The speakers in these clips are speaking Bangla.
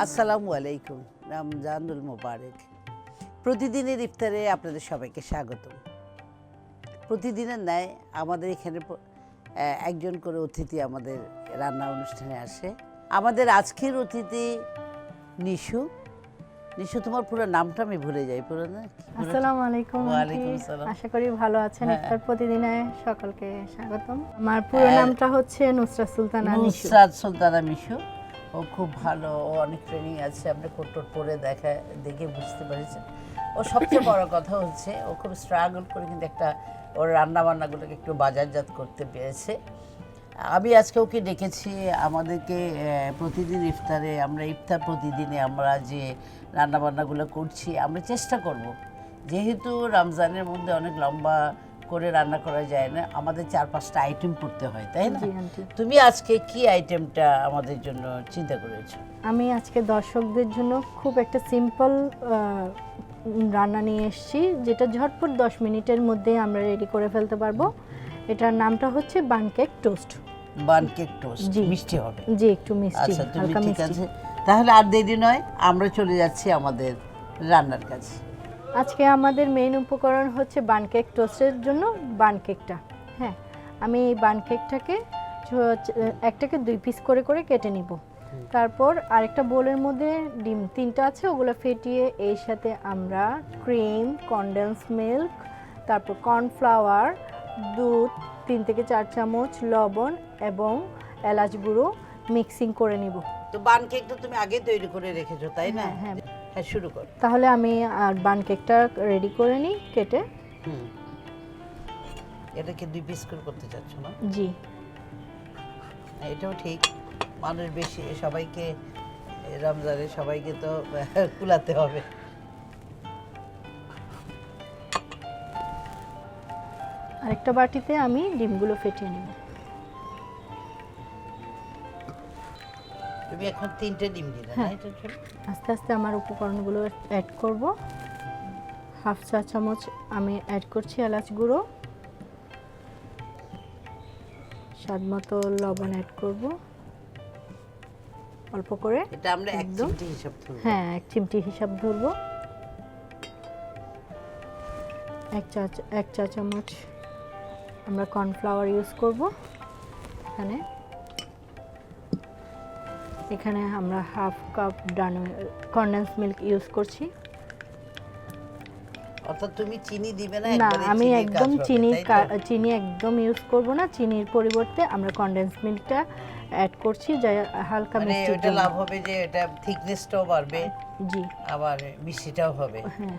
আসসালামু আলাইকুম, রমজানুল মোবারক। প্রতিদিনের ইফতারে আপনাদের সবাইকে স্বাগতম। প্রতিদিনের ন্যায় আমাদের এখানে একজন করে অতিথি আমাদের রান্না অনুষ্ঠানে আসে। আমাদের আজকের অতিথি নিশু। নিশু, তোমার পুরো নামটা আমি ভুলে যাই। পুরো না? আসসালামু আলাইকুম। ওয়ালাইকুম আসসালাম। আশা করি ভালো আছেন। ইফতার প্রতিদিনে সকলকে স্বাগতম। আমার পুরো নামটা হচ্ছে নুসরাত সুলতানা নিশু। নুসরাত সুলতানা মিশু। ও খুব ভালো, ও অনেক ট্রেনিং আছে, আপনি কোট পরে দেখে বুঝতে পেরেছেন। ও সবচেয়ে বড় কথা হচ্ছে ও খুব স্ট্রাগল করে কিন্তু একটা ওর রান্নাবান্নাগুলোকে একটু বাজারজাত করতে পেরেছে। আমি আজকে ওকে ডেকেছি আমাদেরকে প্রতিদিন ইফতারে, আমরা ইফতার প্রতিদিনে আমরা যে রান্নাবান্নাগুলো করছি আমরা চেষ্টা করব, যেহেতু রমজানের মধ্যে অনেক লম্বা করে রান্না করা যায় না, আমাদের 4-5টা আইটেম করতে হয়, তাই না? তুমি আজকে কি আইটেমটা আমাদের জন্য চিন্তা করেছো? আমি আজকে দর্শকদের জন্য খুব একটা সিম্পল রান্না নিয়ে এসেছি, যেটা ঝটপট 10 মিনিটের মধ্যে আমরা রেডি করে ফেলতে পারবো। এটার নামটা হচ্ছে বান কেক টোস্ট। বান কেক টোস্ট মিষ্টি হবে? জি, একটু মিষ্টি, আচ্ছা, তুমি হালকা ঠিক মিষ্টি। আছে, তাহলে আর দেরি নয়, আমরা চলে যাচ্ছি আমাদের রান্নার কাছে। আজকে আমাদের মেইন উপকরণ হচ্ছে বান কেক টোস্টের জন্য বান কেকটা। হ্যাঁ, আমি এই বান কেকটাকে একটাকে 2 পিস করে করে কেটে নিব। তারপর আরেকটা বোলের মধ্যে ডিম 3টা আছে, ওগুলো ফেটিয়ে এর সাথে আমরা ক্রিম, কনডেন্স মিল্ক, তারপর কর্নফ্লাওয়ার, দুধ 3 থেকে 4 চামচ, লবণ এবং এলাচ গুঁড়ো মিক্সিং করে নিব। তো বান কেকটা তুমি আগে তৈরি করে রেখেছো, তাই না? হ্যাঁ। হ্যাঁ, শুরু কর। তাহলে আমি বান কেকটা রেডি করে নিই কেটে। এটাকে 2 পিস করে করতে চাচ্ছ না? জি, এটাও ঠিক। মানুষ বেশি, সবাইকে রমজানে সবাইকে তো কুলাতে হবে। আরেকটা বাটিতে আমি ডিমগুলো ফেটিয়ে নেব। তুমি এখন 3টে ডিম দিলে না? এটা ছোট। আস্তে আস্তে আমার উপকরণগুলো অ্যাড করব। 1/2 চা চামচ আমি অ্যাড করছি এলাচ গুঁড়ো, স্বাদ মতো লবণ অ্যাড করব অল্প করে। এটা আমরা 1 চিমটি হিসাব ধরব। হ্যাঁ, 1 চিমটি হিসাব ধরব। 1 চা চামচ আমরা কর্নফ্লাওয়ার ইউজ করব। এখানে আমরা 1/2 কাপ কনডেন্স মিল্ক ইউজ করছি। অর্থাৎ তুমি চিনি দিবে না? না, একবারে আমি চিনির একদম কাজ হবে, চিনি একদম ইউজ করব না। চিনির পরিবর্তে আমরা কনডেন্স মিল্কটা অ্যাড করছি, যা হালকা মানে মিষ্টি। এটা লাভ হবে যে এটা থিকনেসটাও বাড়বে, জি, আবার মিষ্টিটাও হবে। হ্যাঁ।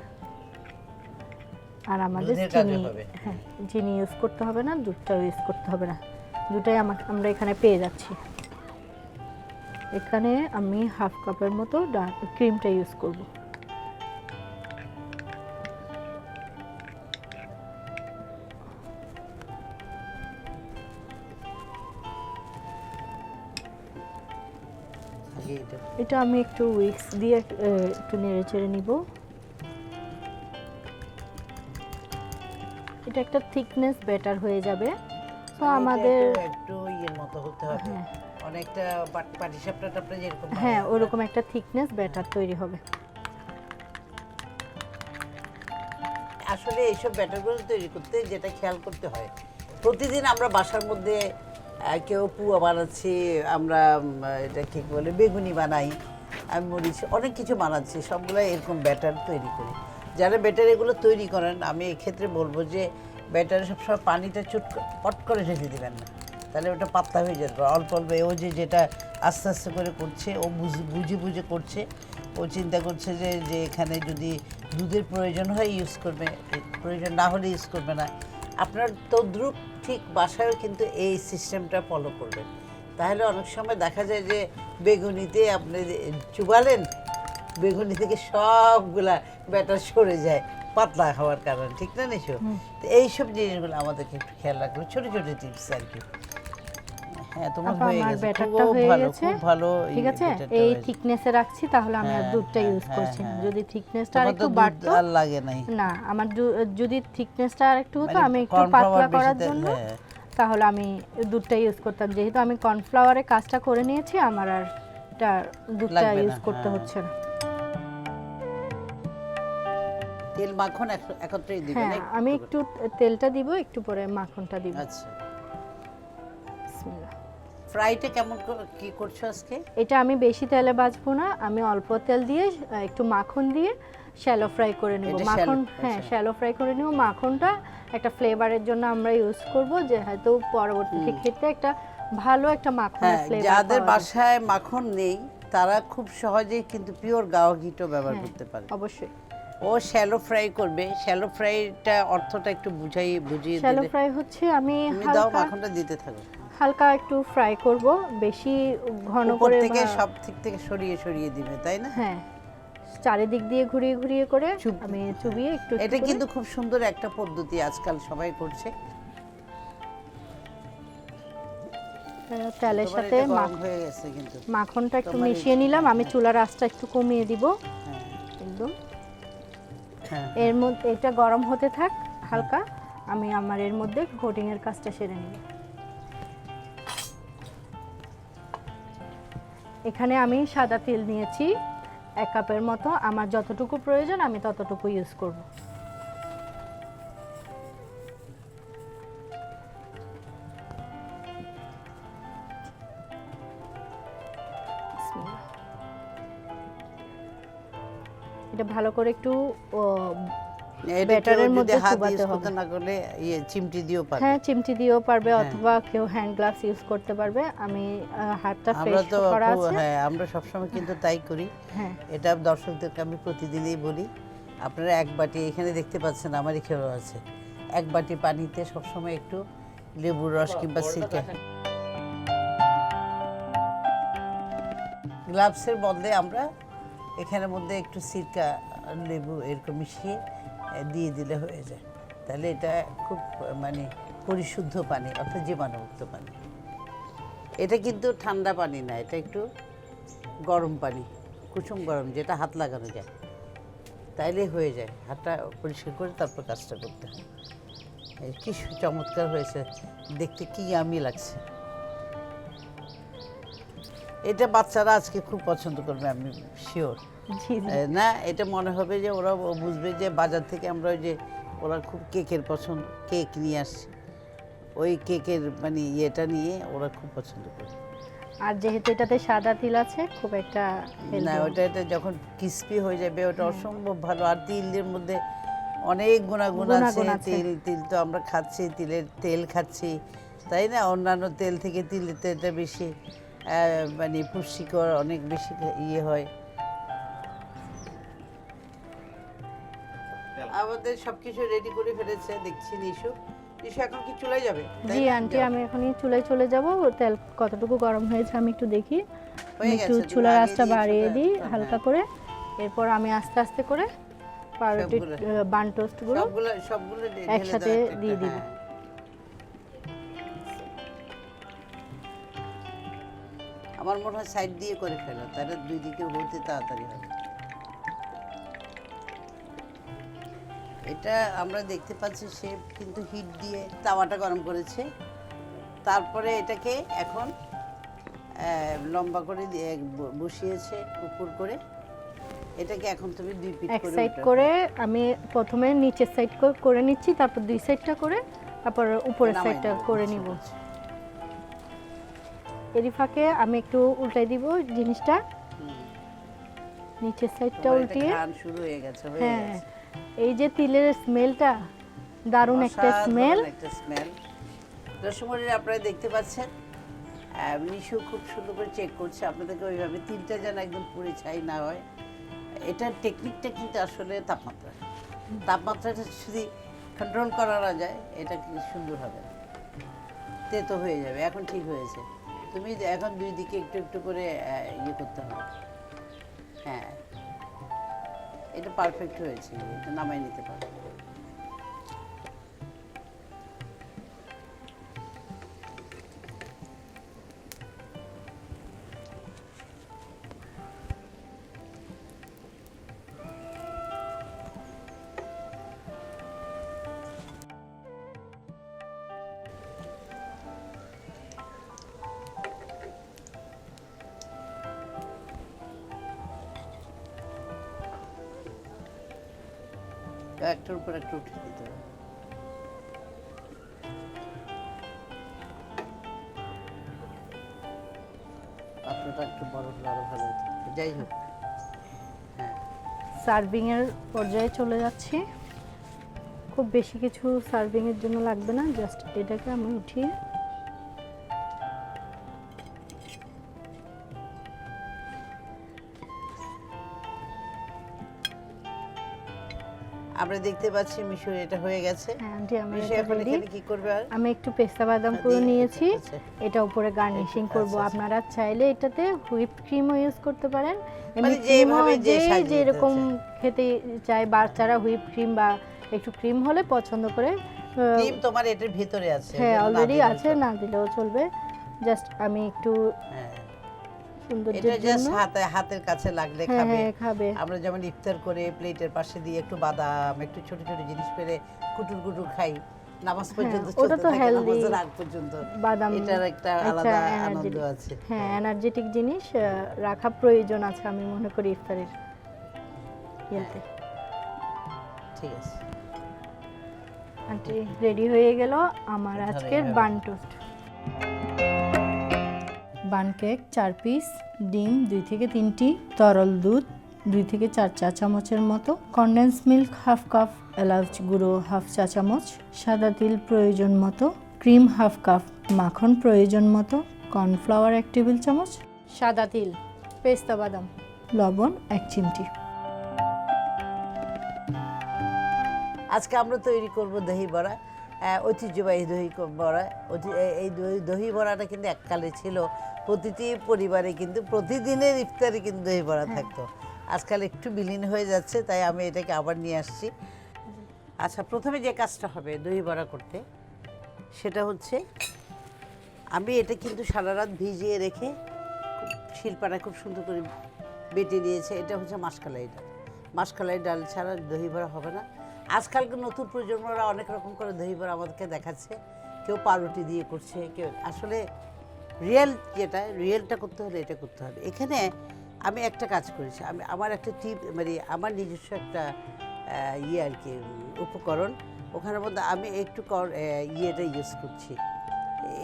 আর আমাদের দুধের কাজে হবে। হ্যাঁ, চিনি ইউজ করতে হবে না, দুধটাও ইউজ করতে হবে না, দুটাই আমরা এখানে পেয়ে যাচ্ছি। এখানে আমি 1/2 কাপের মতো ক্রিমটা ইউজ করব। এটা আমি একটু উইক্স দিয়ে একটু নেড়ে চেড়ে নিব। এটা একটা থিকনেস বেটার হয়ে যাবে। তো আমাদের একটু ইয়ের মতো হতে হবে, অনেকটা পাটিসাপটা টাপটা যেরকম। হ্যাঁ, ওরকম একটা থিকনেস বেটার তৈরি হবে। আসলে এইসব ব্যাটারগুলো তৈরি করতে যেটা খেয়াল করতে হয়, প্রতিদিন আমরা বাসার মধ্যে কেউ পুয়া বানাচ্ছি, আমরা এটা কি বলে বেগুনি বানাই, আমি মরিচ অনেক কিছু বানাচ্ছি, সবগুলো এরকম ব্যাটার তৈরি করি। যারা ব্যাটার এগুলো তৈরি করেন, আমি এক্ষেত্রে বলবো যে ব্যাটারে সবসময় পানিটা পট করে ঢেলে দেবেন না, তাহলে ওটা পাতলা হয়ে যাবে। অল্প অল্প ও যেটা আস্তে আস্তে করে করছে, ও বুঝে করছে। ও চিন্তা করছে যে এখানে যদি দুধের প্রয়োজন হয় ইউজ করবে, প্রয়োজন না হলে ইউজ করবে না। আপনার তদ্রুপ ঠিক বাসায়ও কিন্তু এই সিস্টেমটা ফলো করবেন, তাহলে অনেক সময় দেখা যায় যে বেগুনিতে আপনি চুবালেন, বেগুনি থেকে সবগুলা ব্যাটার সরে যায় পাতলা হওয়ার কারণে, ঠিক না নিশো? তো এইসব জিনিসগুলো আমাদেরকে একটু খেয়াল রাখবে, ছোট ছোট টিপস আর কি। হ্যাঁ, তোমার হয়ে গেছে, ব্যাটারটা হয়ে গেছে, খুব ভালো। ঠিক আছে, এই থিকনেসে রাখছি, তাহলে আমি আর দুধটা ইউজ করছি না। যদি থিকনেসটা আরেকটু বাড়তো, আর লাগে নাই না, আমার যদি থিকনেসটা আরেকটু হতো, আমি একটু পাতলা করার জন্য, তাহলে আমি দুধটা ইউজ করতাম। যেহেতু আমি কর্নফ্লাওয়ারে কাজটা করে নিয়েছি, আমার আর এটা দুধটা লাগবে না, ইউজ করতে হ্যাঁ। হচ্ছে না। তেল মাখন একত্রেই দিবেন হ্যাঁ, আমি একটু তেলটা দিব, একটু পরে মাখনটা দিব। আচ্ছা, বিসমিল্লাহ। ফ্রাইটা কেমন কি করছো আজকে? এটা আমি বেশি তেলে ভাজবো না, আমি অল্প তেল দিয়ে একটু মাখন দিয়ে শ্যালো ফ্রাই করে নেব। এটা মাখন, shallow, হ্যাঁ, আচ্ছা। শ্যালো ফ্রাই করে নেব। মাখনটা একটা ফ্লেভারের জন্য আমরা ইউজ করব, যে হয়তো পরবর্তীতে খেতে একটা ভালো একটা মাখনের হ্যাঁ, ফ্লেভার যাদের পাওয়া যায়। বাসায় মাখন নেই তারা খুব সহজেই কিন্তু পিওর গাওয়া ঘিটো ব্যবহার হ্যাঁ, করতে পারে। অবশ্যই। ও শ্যালো ফ্রাই করবে, শ্যালো ফ্রাইটা অর্থটা একটু বুঝিয়ে শ্যালো দিলে। ফ্রাই হচ্ছে আমি তুমি দাও, হালকা মাখনটা দিতে থাকো। হালকা একটু ফ্রাই করব, বেশি ঘন উপর করে থেকে সব দিক থেকে সরিয়ে সরিয়ে দিবে, তাই না? হ্যাঁ, চারিদিক দিয়ে ঘুরিয়ে ঘুরিয়ে করে চুপ- আমি চুবিয়ে একটু একটু এটা করে- কিন্তু খুব সুন্দর একটা পদ্ধতি, আজকাল সবাই করছে। তেলের তোমার সাথে এটা গরম হয়ে গেছে কিন্তু। মাখনটা একটু তোমার মিশিয়ে নিলাম। আমি চুলার আঁচটা একটু কমিয়ে দিব হ্যাঁ, একদম। হ্যাঁ, এর মধ্যে এটা গরম হতে থাক হালকা, আমি আমার এর মধ্যে কোটিং এর কাজটা সেরে নিব। এখানে আমি সাদা তেল নিয়েছি 1 কাপের মতো, আমার যতটুকু প্রয়োজন আমি ততটুকু ইউজ করব। বিসমিল্লাহ। এটা ভালো করে একটু এটা ব্যাটারের কেউ যদি মধ্যে হাত চুবাতে ইউজ হবে। করতে না করলে চিমটি দিয়েও পারে। হ্যাঁ, চিমটি দিয়েও পারবে, হ্যাঁ। অথবা কেউ হ্যান্ড গ্লাভস ইউজ করতে পারবে। আমি হাতটা আমরা ফ্রেশ তো করা খুব- আছে। হ্যাঁ, আমরা সবসময় কিন্তু তাই করি। হ্যাঁ, এটা দর্শকদেরকে আমি প্রতিদিনই বলি। আপনারা এক বাটি, এখানে দেখতে পাচ্ছেন আমার এখানেও আছে, 1 বাটি পানিতে সবসময় একটু লেবুর রস কিংবা সিরকা, গ্লাভসের বদলে আমরা এখানের মধ্যে একটু সিরকা, লেবু এরকম মিশিয়ে দিয়ে দিলে হয়ে যায়। তাহলে এটা খুব মানে পরিশুদ্ধ পানি, অর্থাৎ জীবাণুমুক্ত পানি। এটা কিন্তু ঠান্ডা পানি না, এটা একটু গরম পানি, কুসুম গরম, যেটা হাত লাগানো যায়, তাইলে হয়ে যায়। হাতটা পরিষ্কার করে তারপর কাজটা করতে হয়। কি চমৎকার হয়েছে দেখতে, কি ইয়ামি লাগছে। এটা বাচ্চারা আজকে খুব পছন্দ করবে, আমি শিওর। জি জি। না, এটা মনে হবে যে ওরা বুঝবে যে বাজার থেকে আমরা ওই যে, ওরা খুব কেকের পছন্দ, কেক নিয়ে আসছে, ওই কেকের মানে ইয়েটা নিয়ে ওরা খুব পছন্দ করে। আর যেহেতু এটাতে সাদা তিল আছে, খুব একটা না, হেলদি। এটা যখন ক্রিস্পি হয়ে যাবে ওটা অসম্ভব ভালো। আর তিলের মধ্যে অনেক গুণাগুণ আছে। গুণাগুণ আছে। তিল তো আমরা খাচ্ছি, তিলের তেল খাচ্ছি, তাই না? অন্যান্য তেল থেকে তিলের তেলটা বেশি মানে পুষ্টিকর, অনেক বেশি ইয়ে হয়। আমাদের সবকিছু রেডি করে ফেলেছে দেখছি নিশু। নিশু এখন কি চলে যাবে? তাই জি না? আন্টি, যাও। আমি এখনই চুলায় চলে যাব। তেল কতটুকু গরম হয়েছে আমি একটু দেখি। হয়ে আমি একটু গেছে, তুমি চুলার আগে আঁচটা দিয়েছো বাড়িয়ে তো, দিই হ্যাঁ। হালকা করে। এরপর আমি আস্তে আস্তে করে পাউরুটি সবগুলো। বান টোস্টগুলো সবগুলো ঢেলে একসাথে দাও একটা দিয়ে একটা, দিব। হ্যাঁ। আমার মনে হয় সাইড দিয়ে করে ফেলো, তাহলে দুই দিকে হতে তাড়াতাড়ি হবে। এটা আমরা দেখতে পাচ্ছি সে কিন্তু হিট দিয়ে তাওয়াটা গরম করেছে। তারপরে এটাকে এখন লম্বা করে বসিয়েছে উপর করে। এটাকে এখন তুমি 2 পিঠ এক করে সাইড উল্টাবে। করে আমি প্রথমে নিচের সাইড করে নিচ্ছি, তারপর 2 সাইডটা করে, তারপর উপরের নামাই সাইডটা দেবো, করে বুঝতে নিব। পেরেছি। এরই ফাঁকে আমি একটু উল্টাই দিব জিনিসটা, হুম। নিচের সাইডটা তোমার এটা উল্টিয়ে। ঘ্রাণ শুরু হয়ে গেছে, হয়ে হ্যাঁ, গেছে। এই যে তিলের স্মেলটা, দারুণ একটা অসাধারণ স্মেল। একটা স্মেল। দর্শকমণ্ডলী, আপনারা দেখতে পাচ্ছেন নিশু খুব সুন্দর করে চেক করছে আপনাদেরকে, ওইভাবে তিলটা যেন একদম পুড়ে ছাই না হয়। এটার টেকনিকটা কিন্তু আসলে তাপমাত্রাটা যদি কন্ট্রোল করা না যায় এটা কিন্তু সুন্দর হবে না, তেতো হয়ে যাবে। এখন ঠিক হয়েছে। তুমি এখন 2 দিকে একটু একটু করে ইয়ে করতে হবে। হ্যাঁ, এটা পারফেক্ট হয়েছে, এটা নামাই নিতে পারো। একটার উপর একটা উঠিয়ে দিতে হবে। পাত্রটা একটু বড় হলে আরো ভালো হতো, যাই হোক। হ্যাঁ, সার্ভিং এর পর্যায়ে চলে যাচ্ছি। খুব বেশি কিছু সার্ভিং এর জন্য লাগবে না, জাস্ট এটাকে আমি উঠিয়ে আমরা দেখতে পাচ্ছি মিশু এটা হয়ে গেছে। হ্যাঁ আন্টি আমার মিশু এটা এখন ready। এখানে কি করবে আর? আমি একটু পেস্তা বাদাম আচ্ছা, পুরো দিয়ে- নিয়েছি, আচ্ছা। এটা উপরে গার্নিশিং করব। আচ্ছা, আচ্ছা। আপনারা চাইলে এটাতে হুইপ ক্রিমও ইউজ করতে পারেন। মানে এমনি ক্রিমও যেভাবে যে যে সাজিয়ে যেরকম দিতে খেতে চায়, বাচ্চারা হুইপ ক্রিম বা একটু ক্রিম হলে পছন্দ করে। ক্রিম তোমার এটার ভিতরে আছে, হ্যাঁ ওই জন্য না অলরেডি দিলেও আছে, চলে। না দিলেও চলবে। জাস্ট আমি একটু হ্যাঁ, এটা সৌন্দর্যের জাস্ট জন্য। হাতের কাছে লাগলে হ্যাঁ খাবে। হ্যাঁ খাবে। আমরা যেমন ইফতার করে প্লেটের পাশে দিয়ে একটু বাদাম, একটু ছোট ছোট জিনিস পেরে কুটুর কুটুর খাই, নামাজ পর্যন্ত ওটা চলতে তো থাকে, healthy। নামাজের আগ পর্যন্ত। বাদাম এটার একটা আলাদা আনন্দ আছে। হ্যাঁ এনার্জেটিক জিনিস রাখা প্রয়োজন আছে আমি মনে করি ইফতারের ইয়াতে। ঠিক আছে, আন্টি রেডি হয়ে গেল আমার তাহলে আজকের এভাবে। বান টোস্ট। বান কেক 4 পিস, ডিম 2 থেকে 3টি, তরল দুধ 2 থেকে 4 চা চামচের মতো, কনডেন্স মিল্ক হাফ কাপ, এলাচ গুঁড়ো হাফ চা চামচ, সাদা তিল প্রয়োজন মতো, ক্রিম হাফ কাপ, মাখন প্রয়োজন মতো, কর্নফ্লাওয়ার 1 টেবিল চামচ, সাদা তিল, পেস্তা বাদাম, লবণ 1 চিমটি। আজকে আমরা তৈরি করব দহি বড়া, ঐতিহ্যবাহী দহি বড়া। এই দহি বড়াটা কিন্তু এককালে ছিল প্রতিটি পরিবারে, কিন্তু প্রতিদিনের ইফতারে কিন্তু দহি বড়া থাকতো। আজকাল একটু বিলীন হয়ে যাচ্ছে, তাই আমি এটাকে আবার নিয়ে আসছি। আচ্ছা, প্রথমে যে কাজটা হবে দহি বড়া করতে, সেটা হচ্ছে আমি এটা কিন্তু সারা রাত ভিজিয়ে রেখে শিলপাটা খুব সুন্দর করে বেটে নিয়েছে। এটা হচ্ছে মাসকলাই ডাল। মাসকলাই ডাল ছাড়া দহি বড়া হবে না। আজকালকার নতুন প্রজন্মরা অনেক রকম করে দহি বড়া আমাদেরকে দেখাচ্ছে, কেউ পাউরুটি দিয়ে করছে, কেউ আসলে রিয়েলটা করতে হলে এটা করতে হবে। এখানে আমি একটা কাজ করেছি, আমি আমার একটা টিপ, মানে আমার নিজস্ব একটা আর কি উপকরণ, ওখানের মধ্যে আমি একটু ইয়েটা ইউজ করছি,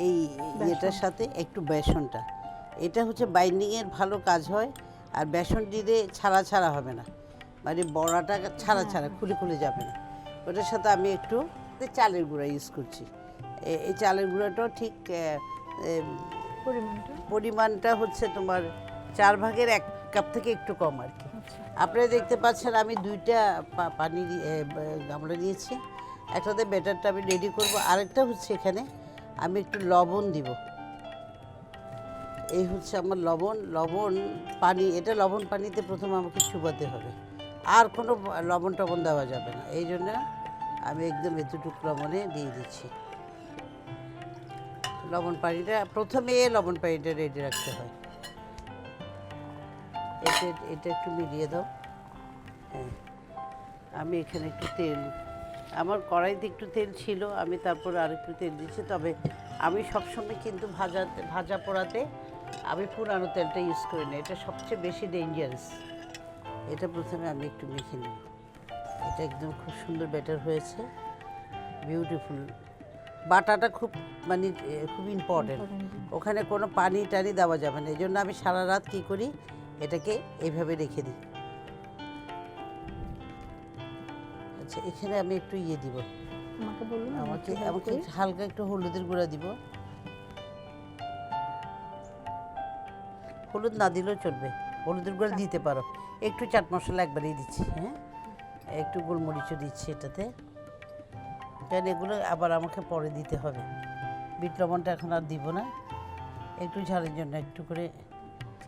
এই ইয়েটার সাথে একটু বেসনটা। এটা হচ্ছে বাইন্ডিংয়ের ভালো কাজ হয়, আর বেসন দিলে ছাড়া ছাড়া হবে না, মানে বড়াটা ছাড়া ছাড়া খুলে খুলে যাবে না। ওটার সাথে আমি একটু চালের গুঁড়া ইউজ করছি। এই চালের গুঁড়াটাও ঠিক পরিমাণটা হচ্ছে তোমার 4 ভাগের 1 কাপ থেকে একটু কম আর কি। আপনারা দেখতে পাচ্ছেন আমি 2টা পানি গামলা নিয়েছি, একটাতে ব্যাটারটা আমি রেডি করব, আরেকটা হচ্ছে এখানে আমি একটু লবণ দিব। এই হচ্ছে আমার লবণ পানি। এটা লবণ পানিতে প্রথমে আমাকে চুবাতে হবে, আর কোনো লবণ টবণ দেওয়া যাবে না। এই জন্য আমি একদম এতটুকু লবণে দিয়ে দিচ্ছি। লবণ পানিটা রেডি রাখতে হয়। এটা একটু মিলিয়ে দাও। হ্যাঁ, আমি এখানে একটু তেল, আমার কড়াইতে একটু তেল ছিল, আমি তারপর আরেকটু তেল দিচ্ছি। তবে আমি সবসময় কিন্তু ভাজা পোড়াতে আমি পুরানো তেলটা ইউজ করি না, এটা সবচেয়ে বেশি ডেঞ্জারাস। এটা প্রথমে আমি একটু মেখে নিই। এটা একদম খুব সুন্দর ব্যাটার হয়েছে, বিউটিফুল। বাটাটা খুব মানে খুব ইম্পর্টেন্ট, ওখানে কোনো পানি টানি দেওয়া যাবে না। এই জন্য আমি সারা রাত কী করি, এটাকে এইভাবে রেখে দিই। আচ্ছা, এখানে আমি একটু ইয়ে দিব, আমাকে বলুন। আমাকে হালকা একটু হলুদের গুঁড়া দিব। হলুদ না দিলেও চলবে, হলুদের গুঁড়া দিতে পারো। একটু চাট মশলা একবারেই দিচ্ছি। হ্যাঁ, একটু গোলমরিচও দিচ্ছি এটাতে, কারণ এগুলো আবার আমাকে পরে দিতে হবে। বিট লবণটা এখন আর দিব না, একটু ঝালের জন্য একটু করে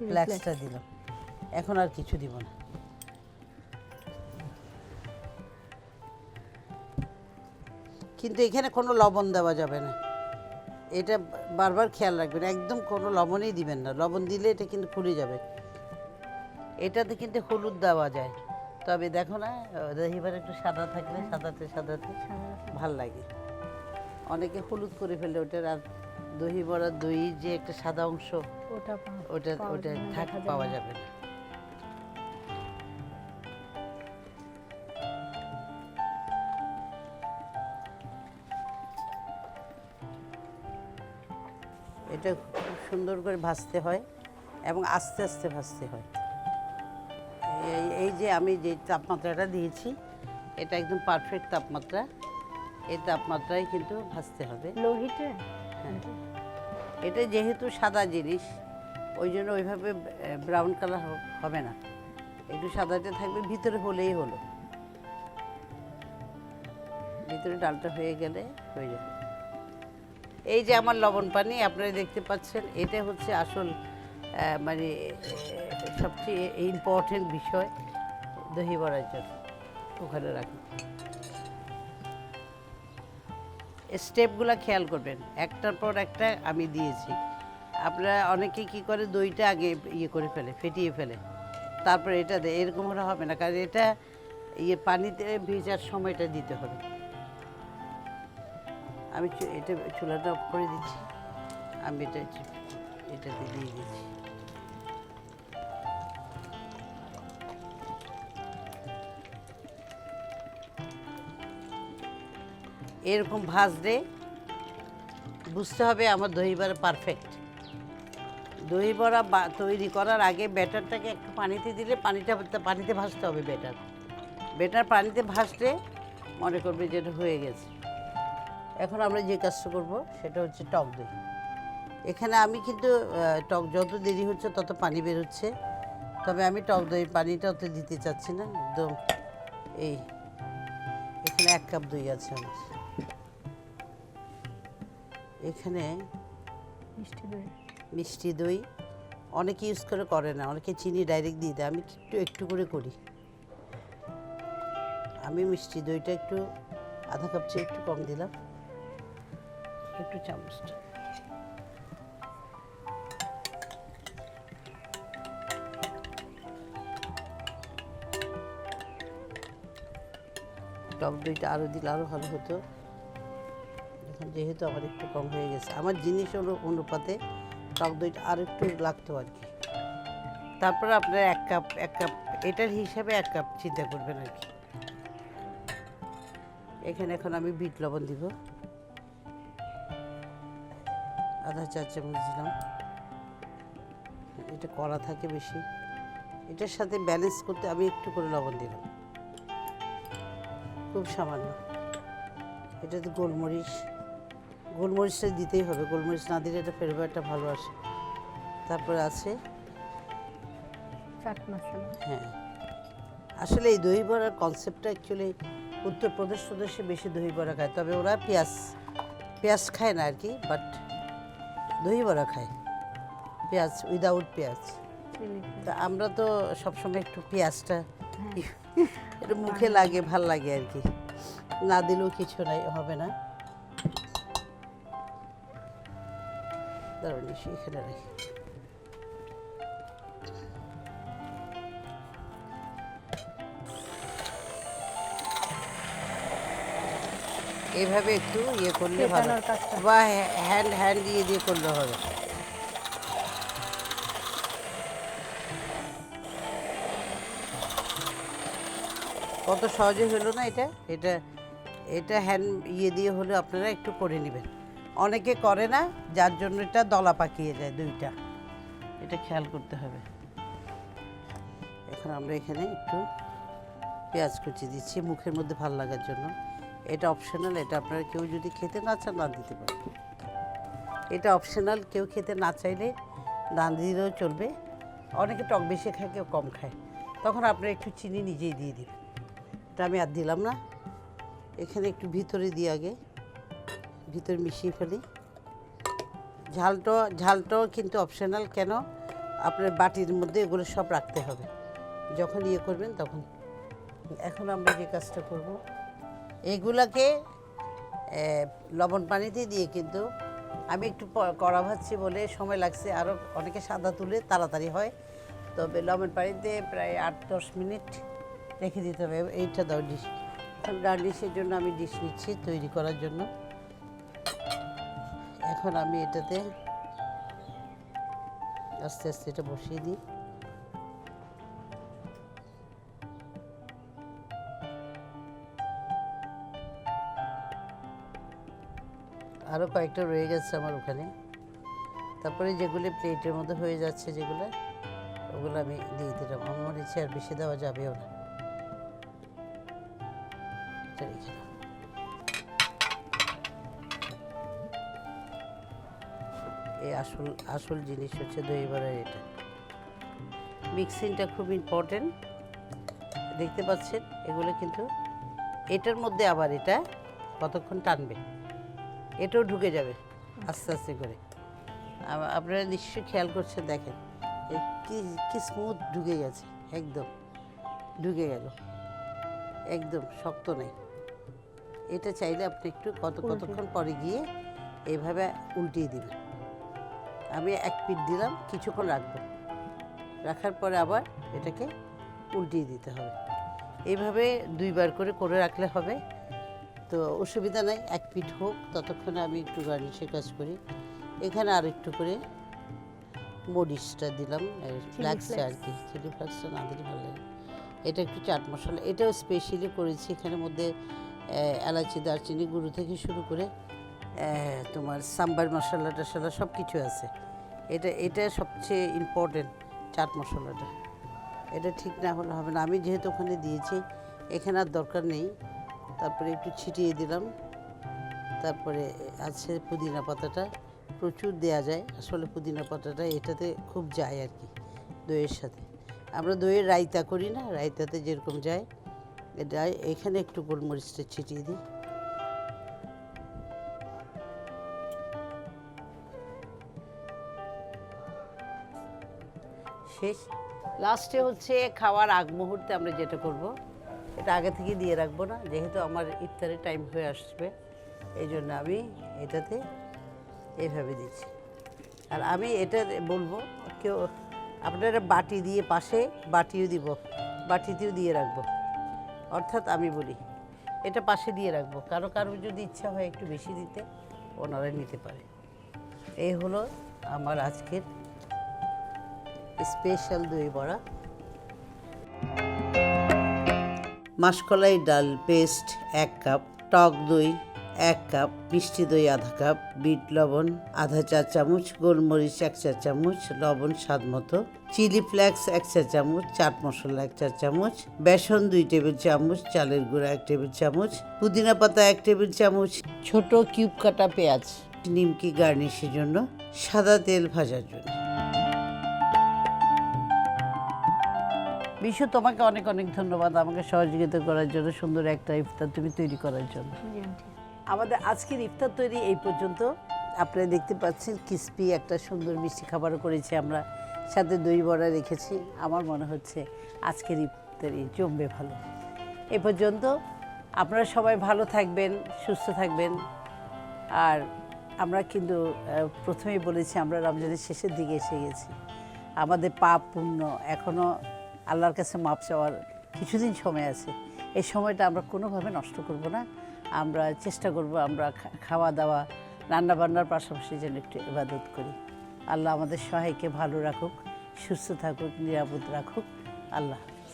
ফ্ল্যাক্সটা দিলাম, এখন আর কিছু দিব না। কিন্তু এখানে কোনো লবণ দেওয়া যাবে না, এটা বারবার খেয়াল রাখবেন, একদম কোনো লবণই দিবেন না। লবণ দিলে এটা কিন্তু ফুলে যাবে। এটাতে কিন্তু হলুদ দেওয়া যায়, তবে দেখো না দহি বড়া একটু সাদা থাকলে সাদাতে ভাল লাগে। অনেকে হলুদ করে ফেলে ওটার, আর দহি বড়া দই যে একটা সাদা অংশ ওটা পাওয়া যাবে না। এটা খুব সুন্দর করে ভাজতে হয় এবং আস্তে আস্তে ভাজতে হয়। এই যে আমি যে তাপমাত্রাটা দিয়েছি এটা একদম পারফেক্ট তাপমাত্রা। এই তাপমাত্রায় কিন্তু ভাজতে হবে। লো হিটে? হ্যাঁ, এটা যেহেতু সাদা জিনিস ওই জন্য ওইভাবে ব্রাউন কালার হবে না, একটু সাদাতে থাকবে, ভিতরে হলেই হলো। ভিতরে ডালটা হয়ে গেলে হয়ে যাবে। এই যে আমার লবণ পানি আপনারা দেখতে পাচ্ছেন, এটা হচ্ছে আসল মানে সবচেয়ে ইম্পর্টেন্ট বিষয় দহি বড়ার জন্য। ওখানে রাখুন, স্টেপগুলো খেয়াল করবেন, একটার পর একটা আমি দিয়েছি। আপনারা অনেকে কি করে দইটা আগে ইয়ে করে ফেলে, ফেটিয়ে ফেলে, তারপরে এটা দেয়, এরকম হলে হবে না, কারণ এটা ইয়ে পানিতে ভেজার সময়টা দিতে হবে। আমি এটা চুলাটা অফ করে দিচ্ছি, আমি এটাতে দিয়ে দিচ্ছি। এরকম ভাজলে বুঝতে হবে আমার দহি বড়া পারফেক্ট। দহি বড়া তৈরি করার আগে ব্যাটারটাকে একটু পানিতে দিলে পানিতে ভাজতে হবে। ব্যাটার পানিতে ভাজলে মনে করবে যেটা হয়ে গেছে। এখন আমরা যে কাজটা করব সেটা হচ্ছে টক দই। এখানে আমি কিন্তু টক যত দেরি হচ্ছে তত পানি বের হচ্ছে, তবে আমি টক দই পানিটা অত দিতে চাচ্ছি না একদম। এখানে 1 কাপ দই আছে আমার। এখানে মিষ্টি দই অনেকে ইউজ করে না, অনেকে চিনি ডাইরেক্ট দিয়ে দেয়, আমি একটু একটু করে করি। আমি মিষ্টি দইটা একটু আধা কাপ চেয়ে একটু কম দিলাম, একটু চামচটা। টক দইটা আরও দিলে আরও ভালো হতো, এখন যেহেতু আমার একটু কম হয়ে গেছে। আমার জিনিস অনুপাতে টক দইটা আর একটু লাগতো আর কি। তারপরে আপনার এক কাপ এটার হিসাবে 1 কাপ চিন্তা করবেন আর কি। এখানে এখন আমি বিট লবণ দিব, আধা চা চামচ দিলাম। এটা কড়া থাকে বেশি, এটার সাথে ব্যালেন্স করতে আমি একটু করে লবণ দিলাম, খুব সামান্য। এটাতে গোলমরিচটা দিতেই হবে, গোলমরিচ না দিলে এটা ফ্লেভারটা ভালো আসে। তারপরে আছে চাট মশলা। হ্যাঁ, আসলে এই দহি বড়ার কনসেপ্টটা অ্যাকচুয়ালি উত্তরপ্রদেশে বেশি দহি বড়া খায়, তবে ওরা পেঁয়াজ খায় না আর কি, বাট দহি বড়া খায় পেঁয়াজ উইদাউট পেঁয়াজ। তা আমরা তো সবসময় একটু পেঁয়াজটা একটু মুখে লাগে, ভাল লাগে আর কি, না দিলেও কিছু নাই, হবে না। দাঁড়ান এখানে রাখি। এইভাবে একটু ইয়ে করলে ভালো, বা হ্যান্ড দিয়ে করলে হবে। কত সহজে হলো না এটা হ্যান্ড দিয়ে হলে আপনারা একটু করে নেবেন। অনেকে করে না, যার জন্য এটা দলা পাকিয়ে যায় দইটা, এটা খেয়াল করতে হবে। এখন আমরা এখানে একটু পেঁয়াজ কুচি দিচ্ছি মুখের মধ্যে ভালো লাগার জন্য। এটা অপশনাল, এটা আপনারা কেউ যদি খেতে না চান না দিতে পারেন। এটা অপশনাল, কেউ খেতে না চাইলে না দিলেও চলবে। অনেকে টক বেশি খায়, কেউ কম খায়, তখন আপনারা একটু চিনি নিজেই দিয়ে দিবেন। এটা আমি আর দিলাম না, এখানে একটু ভিতরে দিয়ে আগে ভিতরে মিশিয়ে ফেলি। ঝালটাও কিন্তু অপশনাল, কেন আপনার বাটির মধ্যে এগুলো সব রাখতে হবে যখন ইয়ে করবেন তখন। এখন আমরা যে কাজটা করব, এগুলাকে লবণ পানিতে দিয়ে, কিন্তু আমি একটু কড়া ভাজছি বলে সময় লাগছে, আরও অনেকে সাদা তুলে তাড়াতাড়ি হয়, তবে লবণ পানিতে প্রায় 8-10 মিনিট রেখে দিতে হবে। এইটা দাও ডিশ, এখন গার্নিশের জন্য আমি ডিশ নিচ্ছি তৈরি করার জন্য। এখন আমি এটাতে আস্তে আস্তে এটা বসিয়ে দিই। আরও কয়েকটা রয়ে গেছে আমার ওখানে, তারপরে যেগুলো প্লেটের মধ্যে হয়ে যাচ্ছে যেগুলো, ওগুলো আমি দিয়ে দিলাম। আমার মনে হচ্ছে আর বেশি দেওয়া যাবেও না। এটা রেখে দাও। এই আসল আসল জিনিস হচ্ছে দই বড়ার এটা। মিক্সিংটা খুব ইম্পর্টেন্ট। দেখতে পাচ্ছেন এগুলো কিন্তু এটার মধ্যে আবার এটা কতক্ষণ টানবে, এটাও ঢুকে যাবে আস্তে আস্তে করে। আপনারা নিশ্চয়ই খেয়াল করছেন, দেখেন কি কি স্মুথ ঢুকে গেছে, একদম ঢুকে গেল, একদম শক্ত নেই। এটা চাইলে আপনি একটু কতক্ষণ পরে গিয়ে এইভাবে উল্টিয়ে দিবেন। আমি এক পিঠ দিলাম, কিছুক্ষণ রাখবো, রাখার পরে আবার এটাকে উল্টিয়ে দিতে হবে। এইভাবে দুইবার করে রাখলে হবে, তো অসুবিধা নাই। এক পিঠ হোক, ততক্ষণে আমি একটু গার্নিশের কাজ করি। এখানে আর একটু করে মরিচটা দিলাম, ফ্লেক্সটা আর কি, চিলি ফ্লেক্সটা না দিলে ভালো লাগে। এটা একটু চাট মশলা, এটাও স্পেশালি করেছি। এখানের মধ্যে এলাচি, দারচিনি গুঁড়ো থেকে শুরু করে তোমার সাম্বার মশলা টশলা সব কিছু আছে। এটা সবচেয়ে ইম্পর্টেন্ট, চাট মশলাটা। এটা ঠিক না হলে হবে না। আমি যেহেতু ওখানে দিয়েছি, এখানে আর দরকার নেই। তারপরে একটু ছিটিয়ে দিলাম। তারপরে আছে পুদিনা পাতাটা, প্রচুর দেয়া যায় আসলে পুদিনা পাতাটা, এটাতে খুব যায় আর কি দইয়ের সাথে। আমরা দইয়ের রায়তা করি না, রায়তাতে যেরকম যায় এটা। এখানে একটু গোলমরিচটা ছিটিয়ে দিই। শেষ। লাস্টে হচ্ছে খাওয়ার আগ মুহূর্তে আমরা যেটা করব, এটা আগে থেকে দিয়ে রাখবো না, যেহেতু আমার ইফতারের টাইম হয়ে আসবে, এই জন্য আমি এটাতে এইভাবে দিচ্ছি। আর আমি এটা বলবো, কেউ আপনারা বাটি দিয়ে পাশে বাটিও দিব, বাটিতেও দিয়ে রাখবো। অর্থাৎ আমি বলি এটা পাশে দিয়ে রাখবো, কারো যদি ইচ্ছা হয় একটু বেশি দিতে, ওনারা নিতে পারে। এই হলো আমার আজকের স্পেশাল দই বড়া। মাসকলাই ডাল পেস্ট 1 কাপ, টক দই 1 কাপ, মিষ্টি দই আধা কাপ, বিট লবণ আধা চা চামচ, গোলমরিচ 1 চা চামচ, লবণ স্বাদ মতো, চিলি ফ্লেক্স 1 চা চামচ, চাট মশলা 1 চা চামচ, বেসন 2 টেবিল চামচ, চালের গুঁড়া 1 টেবিল চামচ, পুদিনা পাতা 1 টেবিল চামচ, ছোট কিউব কাটা পেঁয়াজ, নিমকি গার্নিশের জন্য, সাদা তেল ভাজার জন্য। বিশু, তোমাকে অনেক অনেক ধন্যবাদ আমাকে সহযোগিতা করার জন্য, সুন্দর একটা ইফতার তুমি তৈরি করার জন্য। আমাদের আজকের ইফতার তৈরি এই পর্যন্ত। আপনারা দেখতে পাচ্ছেন ক্রিসপি একটা সুন্দর মিষ্টি খাবারও করেছি আমরা, সাথে দই বড়া রেখেছি। আমার মনে হচ্ছে আজকের ইফতারি জমবে ভালো। এই পর্যন্ত। আপনারা সবাই ভালো থাকবেন, সুস্থ থাকবেন। আর আমরা কিন্তু প্রথমেই বলেছি আমরা রমজানের শেষের দিকে এসে গেছি। আমাদের পাপ পুণ্য এখনও আল্লাহর কাছে মাপ চাওয়ার কিছুদিন সময় আছে। এই সময়টা আমরা কোনোভাবে নষ্ট করব না। আমরা চেষ্টা করব আমরা খাওয়া দাওয়া রান্নাবান্নার পাশাপাশি যেন একটু ইবাদত করি। আল্লাহ আমাদের সবাইকে ভালো রাখুক, সুস্থ থাকুক, নিরাপদ রাখুক। আল্লাহ হাফেজ।